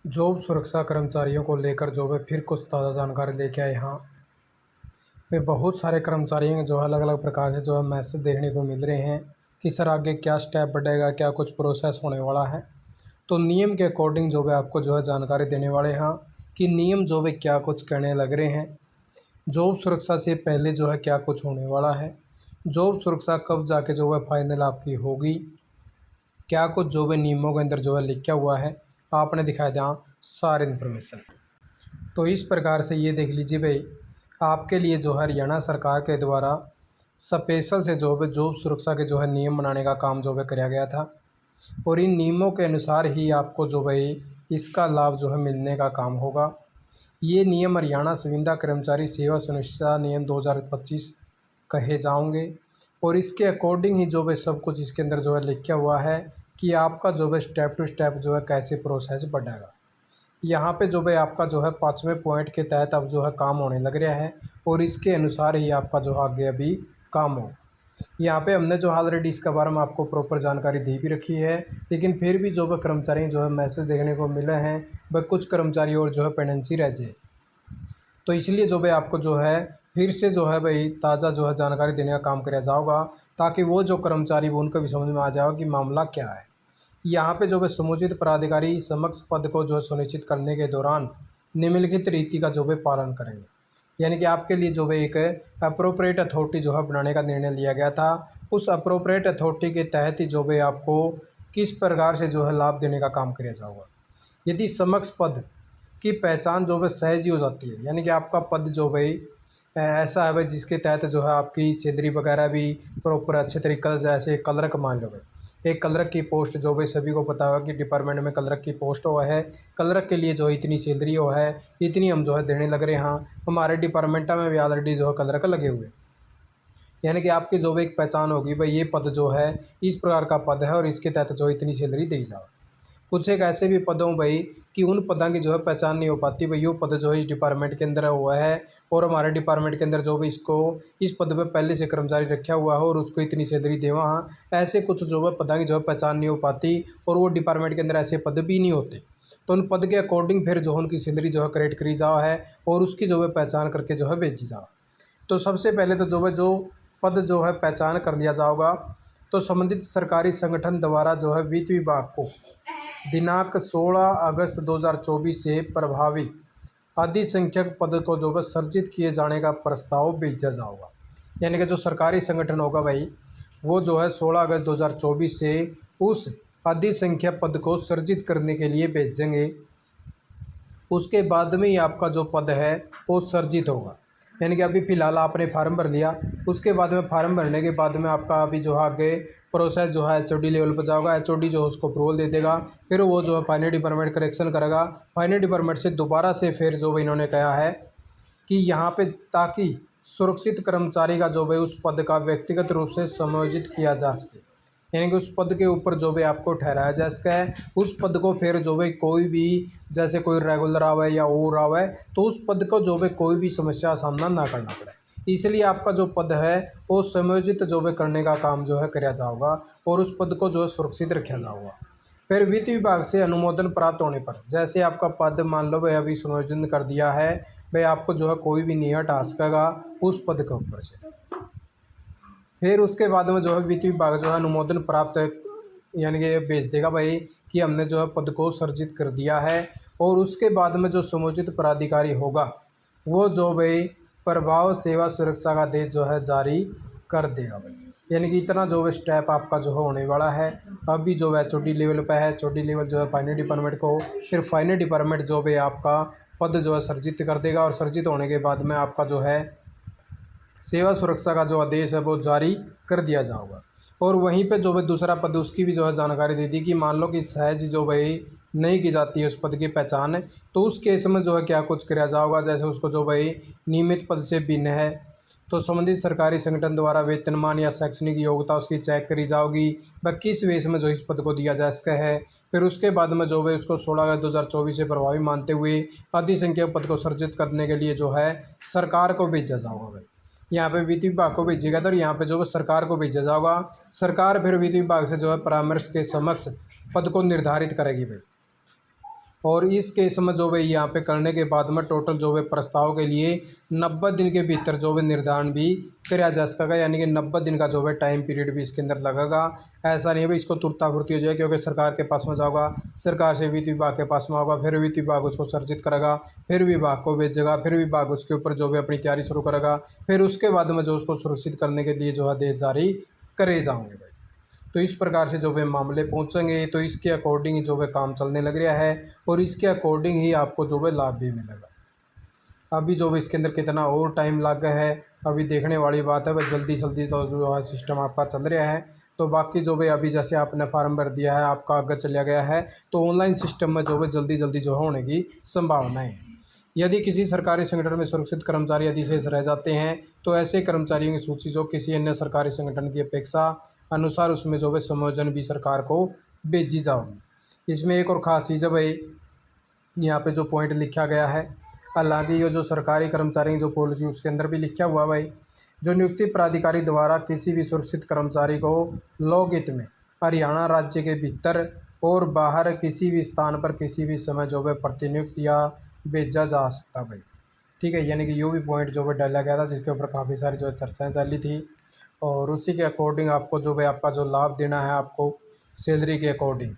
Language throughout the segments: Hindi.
जॉब सुरक्षा कर्मचारियों को लेकर जो है फिर कुछ ताज़ा जानकारी लेके आए। यहाँ पे बहुत सारे कर्मचारियों के जो है अलग अलग प्रकार से जो है मैसेज देखने को मिल रहे हैं कि सर आगे क्या स्टेप बढ़ेगा, क्या कुछ प्रोसेस होने वाला है। तो नियम के अकॉर्डिंग जो है आपको जो है जानकारी देने वाले हैं कि नियम जो है क्या कुछ कहने लग रहे हैं। जॉब सुरक्षा से पहले जो है क्या कुछ होने वाला है, जॉब सुरक्षा कब जाके जो है फाइनल आपकी होगी, क्या कुछ जो है नियमों के अंदर जो है लिखा हुआ है, आपने दिखाया दिया सारी इन्फॉर्मेशन। तो इस प्रकार से ये देख लीजिए भाई, आपके लिए जो है हरियाणा सरकार के द्वारा स्पेशल से जो है जॉब सुरक्षा के जो है नियम बनाने का काम जो है कराया गया था और इन नियमों के अनुसार ही आपको जो भाई इसका लाभ जो है मिलने का काम होगा। ये नियम हरियाणा संविदा कर्मचारी सेवा सुनिश्चितता नियम 2025 कहे जाओगे और इसके अकॉर्डिंग ही जो है सब कुछ इसके अंदर जो है लिखा हुआ है कि आपका जो है स्टेप टू स्टेप जो है कैसे प्रोसेस बढ़ेगा। यहाँ पे जो है आपका जो है 5वें पॉइंट के तहत अब जो है काम होने लग रहा है और इसके अनुसार ही आपका जो आगे अभी काम होगा। यहाँ पे हमने जो ऑलरेडी इसके बारे में आपको प्रॉपर जानकारी दे भी रखी है, लेकिन फिर भी जो है कर्मचारी जो है मैसेज देखने को मिले हैं वह कुछ कर्मचारी और जो है पेंडेंसी रह जाए। तो इसलिए जो है आपको जो है फिर से जो है भाई ताज़ा जो है जानकारी देने का काम किया जाएगा ताकि वो जो कर्मचारी वो उनको भी समझ में आ जाएगा कि मामला क्या है। यहाँ पे जो है समुचित प्राधिकारी समक्ष पद को जो है सुनिश्चित करने के दौरान निम्नलिखित रीति का जो है पालन करेंगे। यानी कि आपके लिए जो है एक अप्रोप्रिएट अथॉरिटी जो है बनाने का निर्णय लिया गया था। उस अप्रोप्रिएट अथॉरिटी के तहत ही जो है आपको किस प्रकार से जो है लाभ देने का काम किया जाएगा। यदि समक्ष पद की पहचान जो है सहज ही हो जाती है, यानी कि आपका पद जो भाई ऐसा है भाई जिसके तहत जो है आपकी सैलरी वगैरह भी प्रॉपर अच्छे तरीके से, जैसे क्लर्क मान लो भाई, एक क्लर्क की पोस्ट जो भाई सभी को पता होगा कि डिपार्टमेंट में क्लर्क की पोस्ट हुआ है, क्लर्क के लिए जो इतनी सैलरी हो है इतनी हम जो है देने लग रहे हैं। हाँ, हमारे डिपार्टमेंट में भी ऑलरेडी जो है क्लर्क लगे हुए, यानी कि आपकी जो भी एक पहचान होगी भाई ये पद जो है इस प्रकार का पद है और इसके तहत जो इतनी सैलरी दी जाए। कुछ एक ऐसे भी पद हों भाई कि उन पदों की जो है पहचान नहीं हो पाती भाई, ये पद जो है इस डिपार्टमेंट के अंदर हुआ है और हमारे डिपार्टमेंट के अंदर जो भी इसको इस पद पे पहले से कर्मचारी रखा हुआ है और उसको इतनी सैलरी देवा। हाँ, ऐसे कुछ जो है पदों की जो है पहचान नहीं हो पाती और वो डिपार्टमेंट के अंदर ऐसे पद भी नहीं होते। तो उन पद के अकॉर्डिंग फिर जो है उनकी सैलरी जो है क्रिएट करी जाओ है और उसकी जो है पहचान करके जो है भेजी जाओ। तो सबसे पहले तो जो पद जो है पहचान कर लिया जाएगा तो संबंधित सरकारी संगठन द्वारा जो है वित्त विभाग को दिनांक 16 अगस्त 2024 से प्रभावी अधिसंख्यक पद को जो है सर्जित किए जाने का प्रस्ताव भेजा जाएगा। यानी कि जो सरकारी संगठन होगा भाई वो जो है 16 अगस्त 2024 से उस अधिसंख्यक पद को सर्जित करने के लिए भेजेंगे। उसके बाद में ही आपका जो पद है वो सर्जित होगा। यानी कि अभी फ़िलहाल आपने फार्म भर लिया, उसके बाद में फार्म भरने के बाद में आपका अभी जो है आगे प्रोसेस जो है एचओडी लेवल पर जाएगा, एचओडी जो उसको अप्रूवल दे देगा, फिर वो जो है फाइनल डिपार्टमेंट करेक्शन करेगा। फाइनल डिपार्टमेंट से दोबारा से फिर जो इन्होंने कहा है कि यहाँ पे ताकि सुरक्षित कर्मचारी का जो है उस पद का व्यक्तिगत रूप से समायोजित किया जा सके, यानी कि उस पद के ऊपर जो भी आपको ठहराया जा सका है उस पद को फिर जो भी कोई भी जैसे कोई रेगुलर आवे या और आवे तो उस पद को जो भी कोई भी समस्या का सामना ना करना पड़े, इसलिए आपका जो पद है वो समायोजित जो भी करने का काम जो है किया जाएगा और उस पद को जो है सुरक्षित रखा जाएगा। फिर वित्त विभाग से अनुमोदन प्राप्त होने पर जैसे आपका पद मान लो भाई अभी समायोजन कर दिया है भाई, आपको जो है कोई भी नहीं हटा सकेगा उस पद के ऊपर से। फिर उसके बाद में जो है वित्त विभाग जो है अनुमोदन प्राप्त यानी कि भेज देगा भाई कि हमने जो है पद को सर्जित कर दिया है और उसके बाद में जो समुचित प्राधिकारी होगा वो जो भाई प्रभाव सेवा सुरक्षा का आदेश जो है जारी कर देगा भाई। यानी कि इतना जो है स्टेप आपका जो है होने वाला है। अभी जो है एचओडी लेवल पे है, एचओडी लेवल जो है फाइनल डिपार्टमेंट को, फिर फाइनल डिपार्टमेंट जो भी आपका पद जो है सर्जित कर देगा और सर्जित होने के बाद में आपका जो है सेवा सुरक्षा का जो आदेश है वो जारी कर दिया जाएगा। और वहीं पे जो है दूसरा पद उसकी भी जो है जानकारी दे दी कि मान लो कि सहज जो भाई नहीं की जाती है उस पद की पहचान, तो उस केस में जो है क्या कुछ किया जाएगा। जैसे उसको जो भाई नियमित पद से भिन्न है तो संबंधित सरकारी संगठन द्वारा वेतनमान या शैक्षणिक योग्यता उसकी चेक करी जाएगी, वह किस वेश में जो इस पद को दिया जा सका है। फिर उसके बाद में जो है उसको 16 अगस्त 2024 से प्रभावी मानते हुए अधिसंख्यक पद को सर्जित करने के लिए जो है सरकार को भेजा जाएगा भाई। यहाँ पे वित्त विभाग को भेजेगा तो यहाँ पे जो है सरकार को भेजा जाएगा। सरकार फिर वित्त विभाग से जो है परामर्श के समक्ष पद को निर्धारित करेगी भाई। और इस केस में जो है यहाँ पे करने के बाद में टोटल जो है प्रस्ताव के लिए 90 दिन के भीतर जो है निर्धारण भी करा जा सकेगा, यानी कि 90 दिन का जो है टाइम पीरियड भी इसके अंदर लगेगा। ऐसा नहीं है भाई इसको तुरंत हो जाए, क्योंकि सरकार के पास में जाओगा, सरकार से वित्त विभाग के पास में होगा, फिर वित्त विभाग उसको सर्जित करेगा, फिर विभाग को भेजेगा, फिर विभाग उसके ऊपर जो है अपनी तैयारी शुरू करेगा, फिर उसके बाद में जो उसको सुरक्षित करने के लिए जो आदेश जारी करे जाएंगे भाई। तो इस प्रकार से जो है मामले पहुंचेंगे, तो इसके अकॉर्डिंग जो है काम चलने लग रहा है और इसके अकॉर्डिंग ही आपको जो है लाभ भी मिलेगा। अभी जो है इसके अंदर कितना और टाइम लगा है अभी देखने वाली बात है भाई। जल्दी जल्दी तो जो है सिस्टम आपका चल रहा है। तो बाकी जो है अभी जैसे आपने फार्म भर दिया है, आपका आगे चला गया है, तो ऑनलाइन सिस्टम में जो है जल्दी जल्दी जो होने की संभावना है। यदि किसी सरकारी संगठन में सुरक्षित कर्मचारी यदि शेष रह जाते हैं, तो ऐसे कर्मचारियों की सूची जो किसी अन्य सरकारी संगठन की अपेक्षा अनुसार उसमें जो है समायोजन भी सरकार को भेजी जाएगी। इसमें एक और ख़ास चीज़ है भाई, यहाँ पे जो पॉइंट लिखा गया है, हालांकि ये जो सरकारी कर्मचारी की जो पॉलिसी उसके अंदर भी लिखा हुआ भाई, जो नियुक्ति प्राधिकारी द्वारा किसी भी सुरक्षित कर्मचारी को लोकहित में हरियाणा राज्य के भीतर और बाहर किसी भी स्थान पर किसी भी समय जो है प्रतिनियुक्त या भेजा जा सकता भाई। ठीक है, यानी कि ये भी पॉइंट जो है डाला गया था, जिसके ऊपर काफ़ी सारी जो चर्चाएं चली थी और उसी के अकॉर्डिंग आपको जो है आपका जो लाभ देना है आपको सैलरी के अकॉर्डिंग।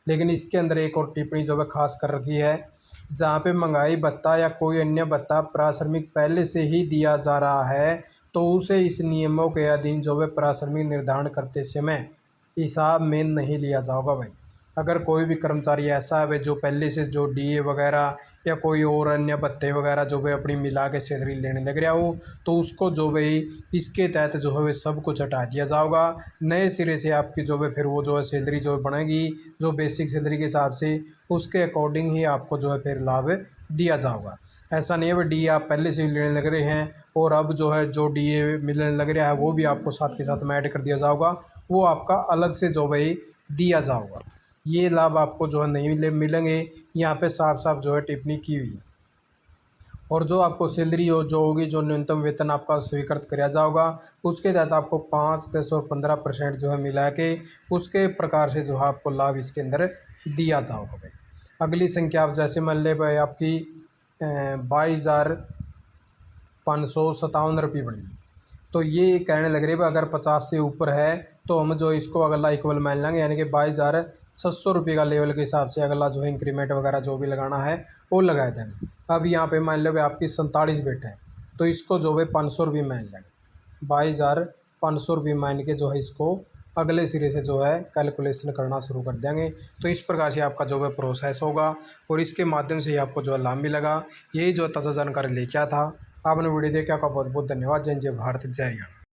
लेकिन इसके अंदर एक और टिप्पणी जो है खास कर रखी है, जहाँ पे महंगाई भत्ता या कोई अन्य भत्ता प्राथमिक पहले से ही दिया जा रहा है, तो उसे इस नियमों के अधीन जो है प्राथमिक निर्धारण करते समय हिसाब में नहीं लिया जाएगा भाई। अगर कोई भी कर्मचारी ऐसा है जो पहले से जो डीए वगैरह या कोई और अन्य भत्ते वगैरह जो है अपनी मिला के सैलरी लेने लग रहा हो, तो उसको जो है इसके तहत जो है सब कुछ हटा दिया जाएगा। नए सिरे से आपकी जो है फिर वो जो है सैलरी जो है बनेगी, जो बेसिक सैलरी के हिसाब से उसके अकॉर्डिंग ही आपको जो है फिर लाभ दिया जाएगा। ऐसा नहीं है भाई डीए आप पहले से ही लेने लग रहे हैं और अब जो है जो डीए मिलने लग रहा है वो भी आपको साथ के साथ में ऐड कर दिया जाएगा, वो आपका अलग से जो है दिया जाएगा। ये लाभ आपको जो है नहीं मिलेंगे, यहाँ पे साफ साफ जो है टिप्पणी की हुई है। और जो आपको सैलरी हो जो होगी, जो न्यूनतम वेतन आपका स्वीकृत किया जाएगा, उसके तहत आपको 5, 10 और 15% जो है मिला के उसके प्रकार से जो है आपको लाभ इसके अंदर दिया जाएगा भाई। अगली संख्या आप जैसे मान ले भाई आपकी 22,557 रुपये बनी, तो ये कहने लग रही है अगर 50 से ऊपर है तो हम जो इसको अगला इक्वल मान लेंगे, यानी कि 22,600 रुपये का लेवल के हिसाब से अगला जो है इंक्रीमेंट वगैरह जो भी लगाना है वो लगा देंगे। अब यहाँ पे मान लो आपकी 47 बेट है, तो इसको जो है 500 रुपये मान लेंगे। 22,500 रुपये मान के जो है इसको अगले सिरे से जो है कैलकुलेशन करना शुरू कर देंगे। तो इस प्रकार से आपका जो है प्रोसेस होगा और इसके माध्यम से ही आपको जो है लाभ मिलेगा। यही जो ताज़ा जानकारी लेके आया था। आपने वीडियो देखा, आपका बहुत बहुत धन्यवाद। जय जय भारत, जय हरियाणा।